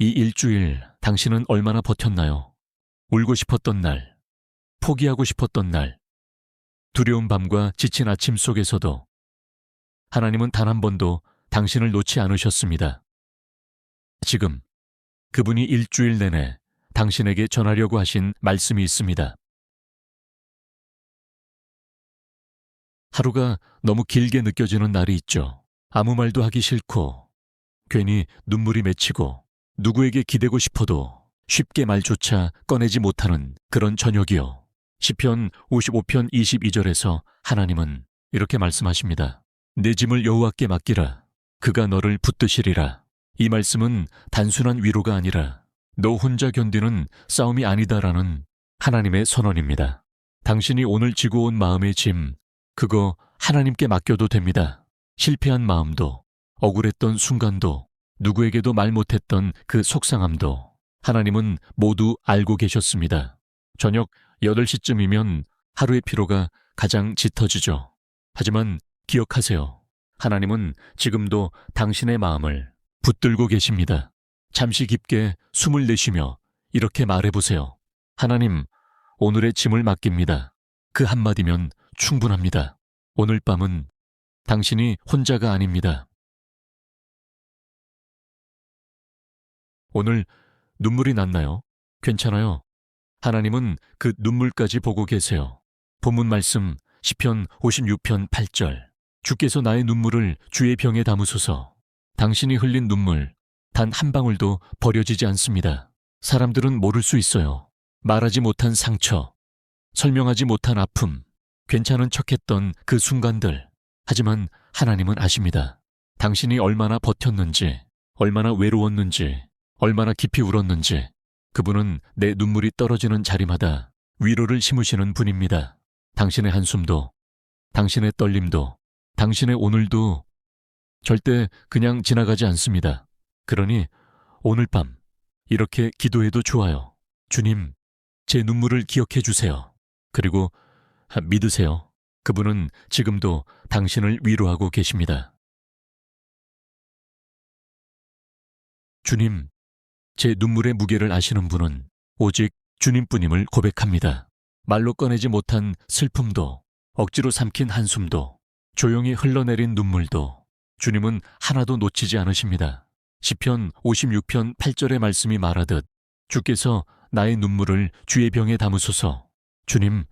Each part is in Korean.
이 일주일 당신은 얼마나 버텼나요? 울고 싶었던 날, 포기하고 싶었던 날, 두려운 밤과 지친 아침 속에서도 하나님은 단 한 번도 당신을 놓지 않으셨습니다. 지금 그분이 일주일 내내 당신에게 전하려고 하신 말씀이 있습니다. 하루가 너무 길게 느껴지는 날이 있죠. 아무 말도 하기 싫고 괜히 눈물이 맺히고 누구에게 기대고 싶어도 쉽게 말조차 꺼내지 못하는 그런 저녁이요. 시편 55편 22절에서 하나님은 이렇게 말씀하십니다. 내 짐을 여호와께 맡기라. 그가 너를 붙드시리라. 이 말씀은 단순한 위로가 아니라 너 혼자 견디는 싸움이 아니다라는 하나님의 선언입니다. 당신이 오늘 지고 온 마음의 짐, 그거 하나님께 맡겨도 됩니다. 실패한 마음도, 억울했던 순간도, 누구에게도 말 못했던 그 속상함도 하나님은 모두 알고 계셨습니다. 저녁 8시쯤이면 하루의 피로가 가장 짙어지죠. 하지만 기억하세요. 하나님은 지금도 당신의 마음을 붙들고 계십니다. 잠시 깊게 숨을 내쉬며 이렇게 말해보세요. 하나님, 오늘의 짐을 맡깁니다. 그 한마디면 충분합니다. 오늘 밤은 당신이 혼자가 아닙니다. 오늘 눈물이 났나요? 괜찮아요. 하나님은 그 눈물까지 보고 계세요. 본문 말씀 시편 56편 8절. 주께서 나의 눈물을 주의 병에 담으소서. 당신이 흘린 눈물 단 한 방울도 버려지지 않습니다. 사람들은 모를 수 있어요. 말하지 못한 상처, 설명하지 못한 아픔, 괜찮은 척했던 그 순간들. 하지만 하나님은 아십니다. 당신이 얼마나 버텼는지, 얼마나 외로웠는지, 얼마나 깊이 울었는지. 그분은 내 눈물이 떨어지는 자리마다 위로를 심으시는 분입니다. 당신의 한숨도, 당신의 떨림도, 당신의 오늘도 절대 그냥 지나가지 않습니다. 그러니 오늘 밤 이렇게 기도해도 좋아요. 주님, 제 눈물을 기억해 주세요. 그리고 믿으세요. 그분은 지금도 당신을 위로하고 계십니다. 주님, 제 눈물의 무게를 아시는 분은 오직 주님뿐임을 고백합니다. 말로 꺼내지 못한 슬픔도, 억지로 삼킨 한숨도, 조용히 흘러내린 눈물도 주님은 하나도 놓치지 않으십니다. 시편 56편 8절의 말씀이 말하듯 주께서 나의 눈물을 주의 병에 담으소서. 주님,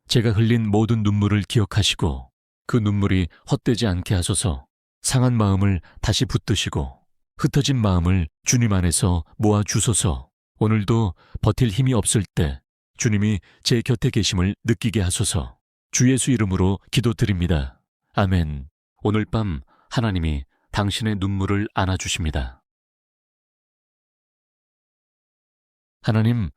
제가 흘린 모든 눈물을 기억하시고 그 눈물이 헛되지 않게 하소서. 상한 마음을 다시 붙드시고 흩어진 마음을 주님 안에서 모아주소서. 오늘도 버틸 힘이 없을 때 주님이 제 곁에 계심을 느끼게 하소서. 주 예수 이름으로 기도드립니다. 아멘. 오늘 밤 하나님이 당신의 눈물을 안아주십니다. 하나님,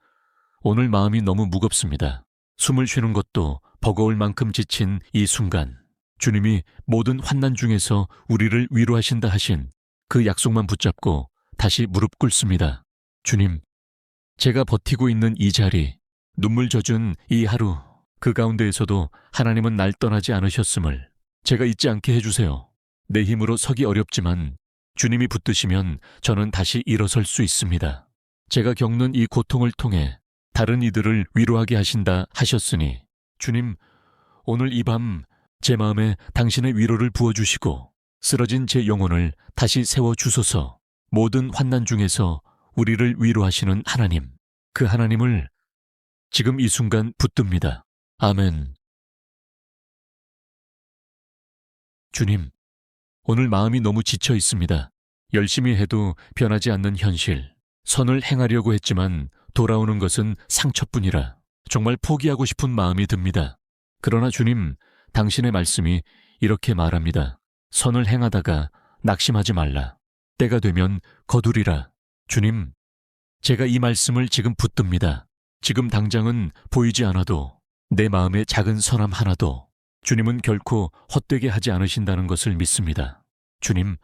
오늘 마음이 너무 무겁습니다. 숨을 쉬는 것도 버거울 만큼 지친 이 순간, 주님이 모든 환난 중에서 우리를 위로하신다 하신 그 약속만 붙잡고 다시 무릎 꿇습니다. 주님, 제가 버티고 있는 이 자리, 눈물 젖은 이 하루, 그 가운데에서도 하나님은 날 떠나지 않으셨음을 제가 잊지 않게 해주세요. 내 힘으로 서기 어렵지만 주님이 붙드시면 저는 다시 일어설 수 있습니다. 제가 겪는 이 고통을 통해 다른 이들을 위로하게 하신다 하셨으니 주님, 오늘 이 밤 제 마음에 당신의 위로를 부어주시고 쓰러진 제 영혼을 다시 세워주소서. 모든 환난 중에서 우리를 위로하시는 하나님, 그 하나님을 지금 이 순간 붙듭니다. 아멘. 주님, 오늘 마음이 너무 지쳐 있습니다. 열심히 해도 변하지 않는 현실, 선을 행하려고 했지만 돌아오는 것은 상처뿐이라 정말 포기하고 싶은 마음이 듭니다. 그러나 주님, 당신의 말씀이 이렇게 말합니다. 선을 행하다가 낙심하지 말라. 때가 되면 거두리라. 주님, 제가 이 말씀을 지금 붙듭니다. 지금 당장은 보이지 않아도 내 마음의 작은 선함 하나도 주님은 결코 헛되게 하지 않으신다는 것을 믿습니다. 주님,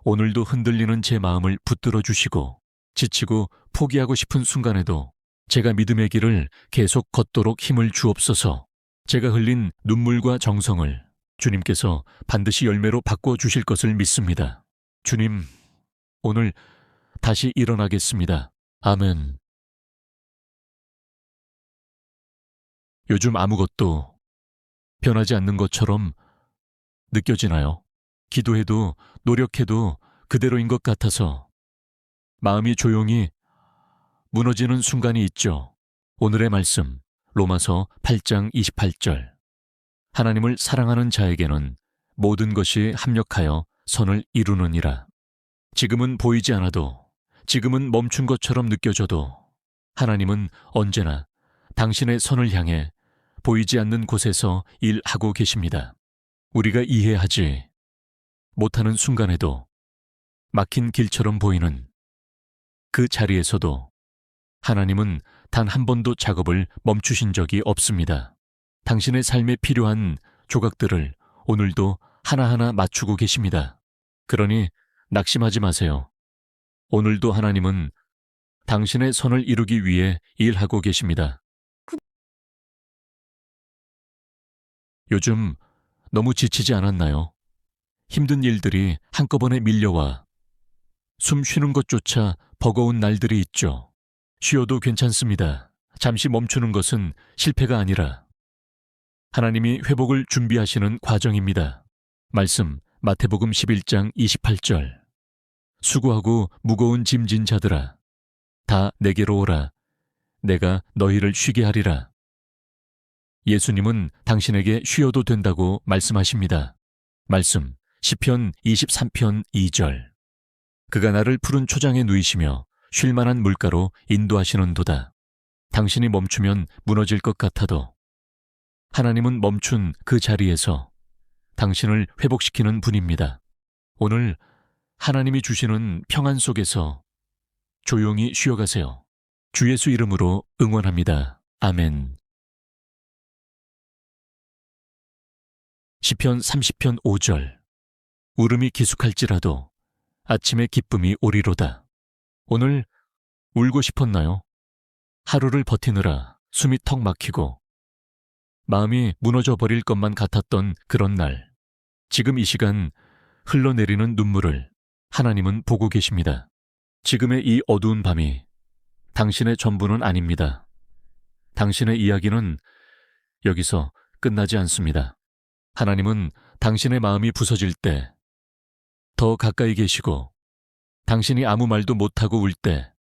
오늘도 흔들리는 제 마음을 붙들어 주시고 지치고 포기하고 싶은 순간에도 제가 믿음의 길을 계속 걷도록 힘을 주옵소서. 제가 흘린 눈물과 정성을 주님께서 반드시 열매로 바꿔주실 것을 믿습니다. 주님, 오늘 다시 일어나겠습니다. 아멘. 요즘 아무것도 변하지 않는 것처럼 느껴지나요? 기도해도 노력해도 그대로인 것 같아서 마음이 조용히 무너지는 순간이 있죠. 오늘의 말씀, 로마서 8장 28절. 하나님을 사랑하는 자에게는 모든 것이 합력하여 선을 이루느니라. 지금은 보이지 않아도, 지금은 멈춘 것처럼 느껴져도 하나님은 언제나 당신의 선을 향해 보이지 않는 곳에서 일하고 계십니다. 우리가 이해하지 못하는 순간에도, 막힌 길처럼 보이는 그 자리에서도 하나님은 단 한 번도 작업을 멈추신 적이 없습니다. 당신의 삶에 필요한 조각들을 오늘도 하나하나 맞추고 계십니다. 그러니 낙심하지 마세요. 오늘도 하나님은 당신의 선을 이루기 위해 일하고 계십니다. 요즘 너무 지치지 않았나요? 힘든 일들이 한꺼번에 밀려와 숨 쉬는 것조차 버거운 날들이 있죠. 쉬어도 괜찮습니다. 잠시 멈추는 것은 실패가 아니라 하나님이 회복을 준비하시는 과정입니다. 말씀 마태복음 11장 28절. 수고하고 무거운 짐진 자들아, 다 내게로 오라. 내가 너희를 쉬게 하리라. 예수님은 당신에게 쉬어도 된다고 말씀하십니다. 말씀 시편 23편 2절. 그가 나를 푸른 초장에 누이시며 쉴만한 물가로 인도하시는도다. 당신이 멈추면 무너질 것 같아도 하나님은 멈춘 그 자리에서 당신을 회복시키는 분입니다. 오늘 하나님이 주시는 평안 속에서 조용히 쉬어가세요. 주 예수 이름으로 응원합니다. 아멘. 시편 30편 5절. 울음이 기숙할지라도 아침에 기쁨이 오리로다. 오늘 울고 싶었나요? 하루를 버티느라 숨이 턱 막히고 마음이 무너져 버릴 것만 같았던 그런 날. 지금 이 시간 흘러내리는 눈물을 하나님은 보고 계십니다. 지금의 이 어두운 밤이 당신의 전부는 아닙니다. 당신의 이야기는 여기서 끝나지 않습니다. 하나님은 당신의 마음이 부서질 때 더 가까이 계시고 당신이 아무 말도 못하고 울 때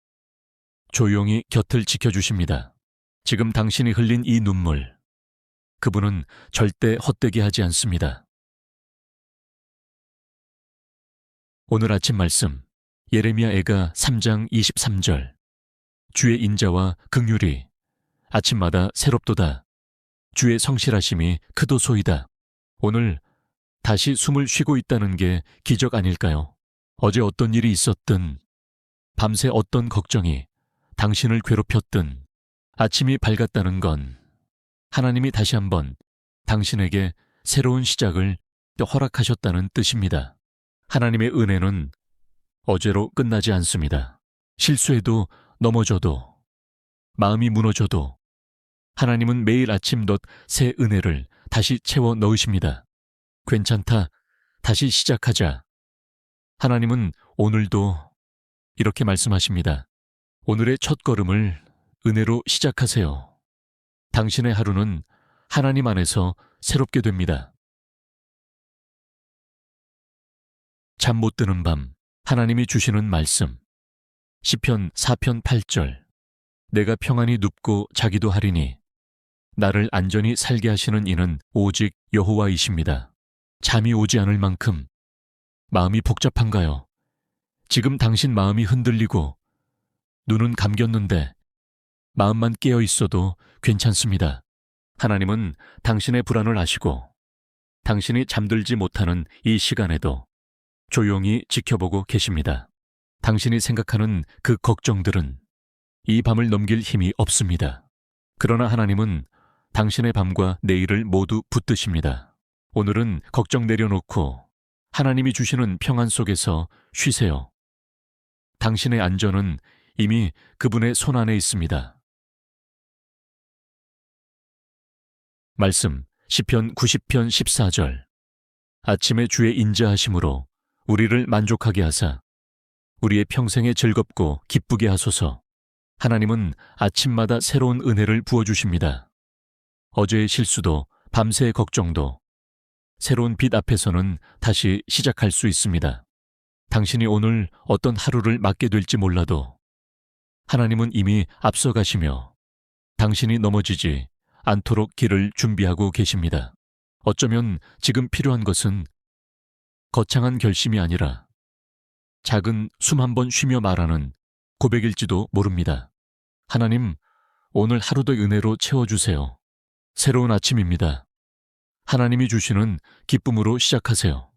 조용히 곁을 지켜주십니다. 지금 당신이 흘린 이 눈물, 그분은 절대 헛되게 하지 않습니다. 오늘 아침 말씀 예레미야 애가 3장 23절. 주의 인자와 긍휼이 아침마다 새롭도다. 주의 성실하심이 크도소이다. 오늘 다시 숨을 쉬고 있다는 게 기적 아닐까요? 어제 어떤 일이 있었든, 밤새 어떤 걱정이 당신을 괴롭혔든, 아침이 밝았다는 건 하나님이 다시 한번 당신에게 새로운 시작을 허락하셨다는 뜻입니다. 하나님의 은혜는 어제로 끝나지 않습니다. 실수해도 넘어져도 마음이 무너져도 하나님은 매일 아침 덧 새 은혜를 다시 채워 넣으십니다. 괜찮다. 다시 시작하자. 하나님은 오늘도 이렇게 말씀하십니다. 오늘의 첫걸음을 은혜로 시작하세요. 당신의 하루는 하나님 안에서 새롭게 됩니다. 잠 못 드는 밤, 하나님이 주시는 말씀. 시편 4편 8절. 내가 평안히 눕고 자기도 하리니 나를 안전히 살게 하시는 이는 오직 여호와이십니다. 잠이 오지 않을 만큼 마음이 복잡한가요? 지금 당신 마음이 흔들리고 눈은 감겼는데 마음만 깨어 있어도 괜찮습니다. 하나님은 당신의 불안을 아시고 당신이 잠들지 못하는 이 시간에도 조용히 지켜보고 계십니다. 당신이 생각하는 그 걱정들은 이 밤을 넘길 힘이 없습니다. 그러나 하나님은 당신의 밤과 내일을 모두 붙드십니다. 오늘은 걱정 내려놓고 하나님이 주시는 평안 속에서 쉬세요. 당신의 안전은 이미 그분의 손 안에 있습니다. 말씀 시편 90편 14절. 아침에 주의 인자하심으로 우리를 만족하게 하사 우리의 평생에 즐겁고 기쁘게 하소서. 하나님은 아침마다 새로운 은혜를 부어주십니다. 어제의 실수도 밤새의 걱정도 새로운 빛 앞에서는 다시 시작할 수 있습니다. 당신이 오늘 어떤 하루를 맞게 될지 몰라도 하나님은 이미 앞서가시며 당신이 넘어지지 않도록 길을 준비하고 계십니다. 어쩌면 지금 필요한 것은 거창한 결심이 아니라 작은 숨 한 번 쉬며 말하는 고백일지도 모릅니다. 하나님, 오늘 하루도 은혜로 채워주세요. 새로운 아침입니다. 하나님이 주시는 기쁨으로 시작하세요.